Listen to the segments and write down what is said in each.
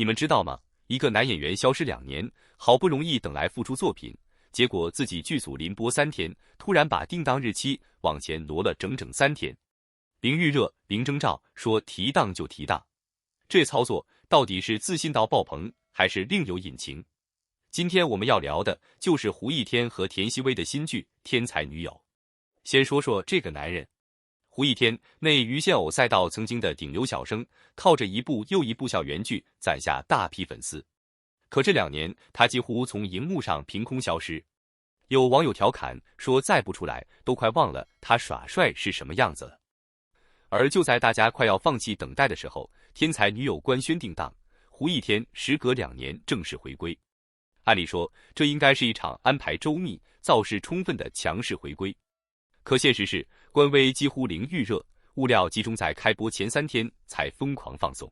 你们知道吗？一个男演员消失2年，好不容易等来复出作品，结果自己剧组临播3天，突然把定档日期往前挪了整整3天。林预热、林征兆说提档就提档，这操作到底是自信到爆棚，还是另有隐情？今天我们要聊的就是胡一天和田曦薇的新剧《天才女友》。先说说这个男人。胡一天，内娱现偶赛道曾经的顶流小生，靠着一部又一部校园剧攒下大批粉丝。可这2年，他几乎从荧幕上凭空消失。有网友调侃说，再不出来，都快忘了他耍帅是什么样子了。而就在大家快要放弃等待的时候，天才女友官宣定档，胡一天时隔2年正式回归。按理说，这应该是一场安排周密、造势充分的强势回归。可现实是，官微几乎零预热，物料集中在开播前3天才疯狂放送。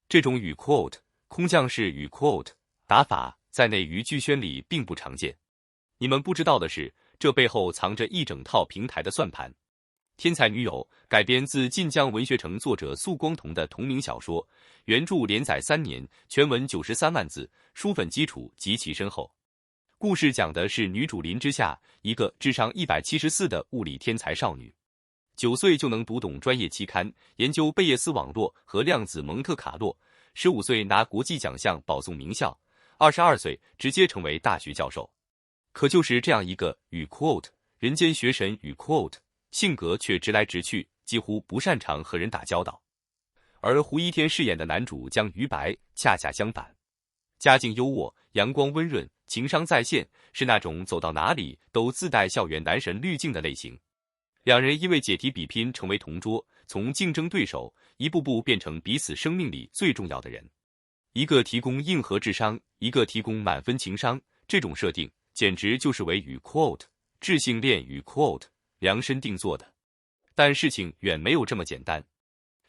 这种与 quote 空降式与 quote 打法，在内娱剧圈里并不常见。你们不知道的是，这背后藏着一整套平台的算盘。天才女友改编自晋江文学城作者宿光同的同名小说，原著连载3年，全文93万字，书粉基础极其深厚。故事讲的是女主林之夏，一个智商174的物理天才少女，9岁就能读懂专业期刊，研究贝叶斯网络和量子蒙特卡洛，15岁拿国际奖项保送名校，22岁直接成为大学教授。可就是这样一个与 quote 人间学神与 quote 性格却直来直去，几乎不擅长和人打交道。而胡一天饰演的男主江于白恰恰相反，家境优渥，阳光温润，情商在线，是那种走到哪里都自带校园男神滤镜的类型。两人因为解题比拼成为同桌，从竞争对手一步步变成彼此生命里最重要的人。一个提供硬核智商，一个提供满分情商，这种设定简直就是为与 quote 智性恋与 quote 量身定做的。但事情远没有这么简单。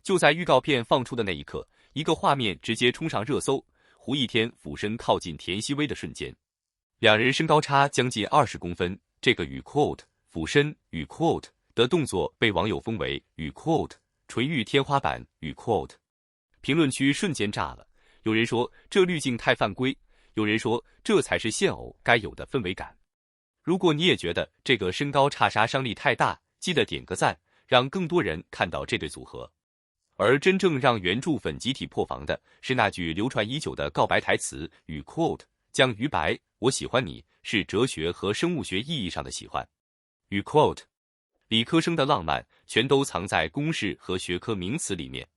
就在预告片放出的那一刻，一个画面直接冲上热搜，胡一天俯身靠近田曦薇的瞬间，两人身高差将近20公分，这个与 quote 俯身与 quote 的动作被网友封为与 quote 垂玉天花板与 quote。 评论区瞬间炸了，有人说这滤镜太犯规，有人说这才是现偶该有的氛围感。如果你也觉得这个身高差杀伤力太大，记得点个赞，让更多人看到这对组合。而真正让原著粉集体破防的是那句流传已久的告白台词与 quote 江于白，我喜欢你是哲学和生物学意义上的喜欢。与 quote 理科生的浪漫全都藏在公式和学科名词里面，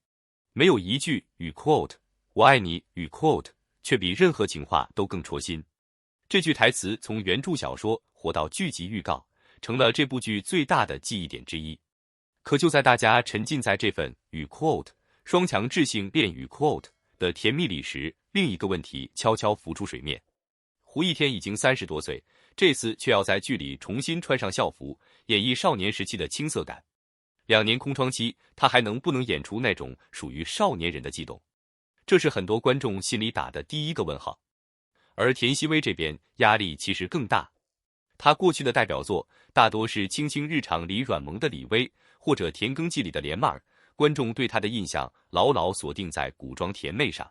没有一句与 quote 我爱你与 quote 却比任何情话都更戳心。这句台词从原著小说火到剧集预告，成了这部剧最大的记忆点之一。可就在大家沉浸在这份与 quote 双强智性恋与 quote 的甜蜜里时，另一个问题悄悄浮出水面。胡一天已经30多岁，这次却要在剧里重新穿上校服，演绎少年时期的青涩感。2年空窗期，他还能不能演出那种属于少年人的悸动？这是很多观众心里打的第一个问号。而田曦薇这边压力其实更大，她过去的代表作大多是《卿卿日常》里软萌的李薇，或者《田耕记》里的莲妹儿，观众对她的印象牢牢锁定在古装甜妹上。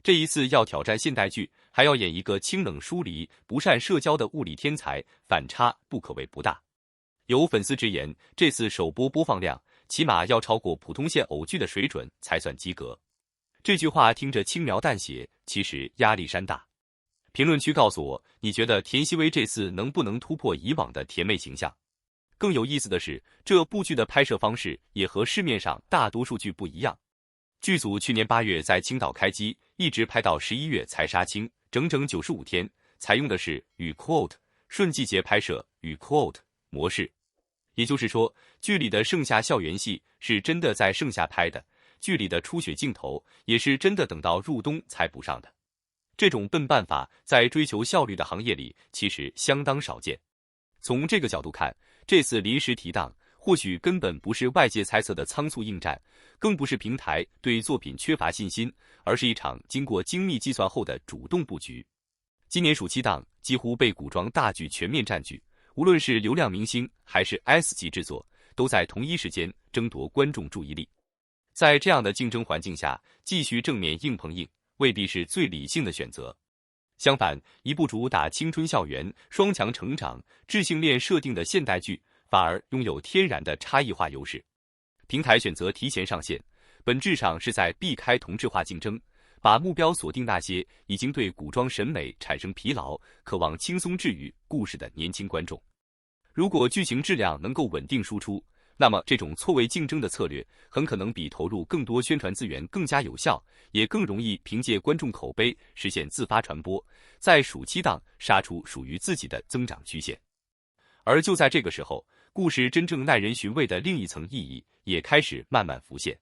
这一次要挑战现代剧，还要演一个清冷疏离、不善社交的物理天才，反差不可谓不大。有粉丝直言，这次首播播放量起码要超过普通线偶剧的水准才算及格。这句话听着轻描淡写，其实压力山大。评论区告诉我，你觉得田曦薇这次能不能突破以往的甜妹形象？更有意思的是，这部剧的拍摄方式也和市面上大多数剧不一样。剧组去年8月在青岛开机，一直拍到11月才杀青，整整95天，采用的是与 quote 顺季节拍摄与 quote 模式。也就是说，剧里的盛夏校园戏是真的在盛夏拍的，剧里的初雪镜头也是真的等到入冬才补上的。这种笨办法在追求效率的行业里其实相当少见。从这个角度看，这次临时提档或许根本不是外界猜测的仓促应战，更不是平台对作品缺乏信心，而是一场经过精密计算后的主动布局。今年暑期档几乎被古装大剧全面占据，无论是流量明星还是 S 级制作，都在同一时间争夺观众注意力。在这样的竞争环境下，继续正面硬碰硬，未必是最理性的选择。相反，一部主打青春校园、双强成长、智性恋设定的现代剧，反而拥有天然的差异化优势。平台选择提前上线，本质上是在避开同质化竞争，把目标锁定那些已经对古装审美产生疲劳、渴望轻松治愈故事的年轻观众。如果剧情质量能够稳定输出，那么这种错位竞争的策略很可能比投入更多宣传资源更加有效，也更容易凭借观众口碑实现自发传播，在暑期档杀出属于自己的增长曲线。而就在这个时候，故事真正耐人寻味的另一层意义也开始慢慢浮现。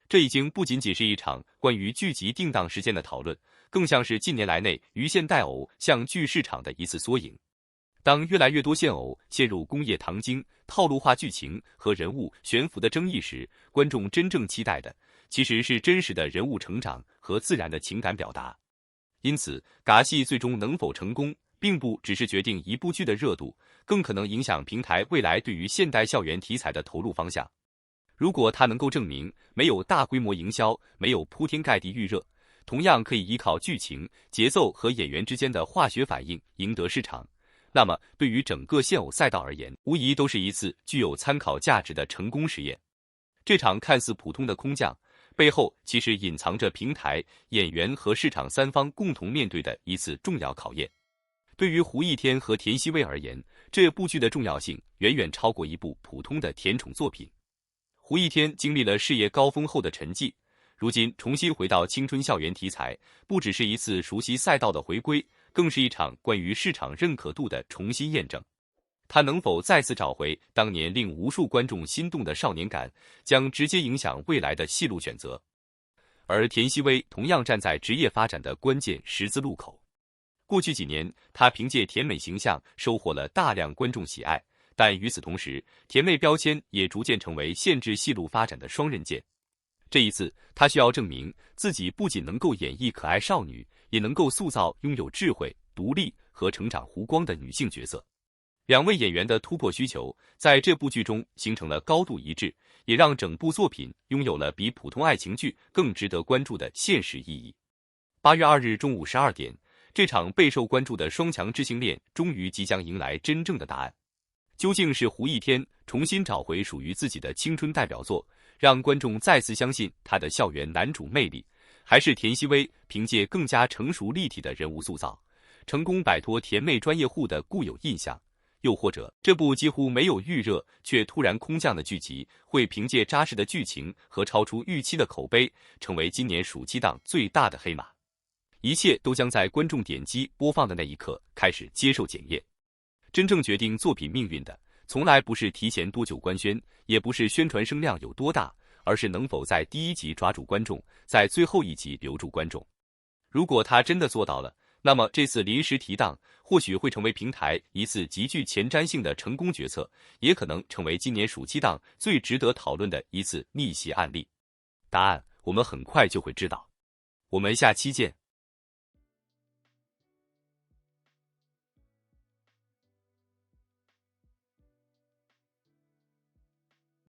这已经不仅仅是一场关于剧集定档时间的讨论，更像是近年来内于现代偶像剧市场的一次缩影。当越来越多现偶陷入工业糖精、套路化剧情和人物悬浮的争议时，观众真正期待的其实是真实的人物成长和自然的情感表达。因此，尬戏最终能否成功，并不只是决定一部剧的热度，更可能影响平台未来对于现代校园题材的投入方向。如果它能够证明没有大规模营销，没有铺天盖地预热，同样可以依靠剧情、节奏和演员之间的化学反应赢得市场，那么对于整个现偶赛道而言，无疑都是一次具有参考价值的成功实验。这场看似普通的空降，背后其实隐藏着平台、演员和市场三方共同面对的一次重要考验。对于胡一天和田曦薇而言，这部剧的重要性远远超过一部普通的甜宠作品。胡一天经历了事业高峰后的沉寂，如今重新回到青春校园题材，不只是一次熟悉赛道的回归，更是一场关于市场认可度的重新验证。他能否再次找回当年令无数观众心动的少年感，将直接影响未来的戏路选择。而田曦薇同样站在职业发展的关键十字路口。过去几年，她凭借甜美形象收获了大量观众喜爱，但与此同时，甜妹标签也逐渐成为限制戏路发展的双刃剑。这一次，她需要证明自己不仅能够演绎可爱少女，也能够塑造拥有智慧、独立和成长弧光的女性角色。两位演员的突破需求在这部剧中形成了高度一致，也让整部作品拥有了比普通爱情剧更值得关注的现实意义。8月2日中午12点，这场备受关注的双强智性恋终于即将迎来真正的答案。究竟是胡一天重新找回属于自己的青春代表作，让观众再次相信他的校园男主魅力，还是田曦薇凭借更加成熟立体的人物塑造，成功摆脱甜妹专业户的固有印象？又或者，这部几乎没有预热却突然空降的剧集，会凭借扎实的剧情和超出预期的口碑，成为今年暑期档最大的黑马？一切都将在观众点击播放的那一刻开始接受检验。真正决定作品命运的，从来不是提前多久官宣，也不是宣传声量有多大，而是能否在第一集抓住观众，在最后一集留住观众。如果他真的做到了，那么这次临时提档或许会成为平台一次极具前瞻性的成功决策，也可能成为今年暑期档最值得讨论的一次逆袭案例。答案我们很快就会知道。我们下期见。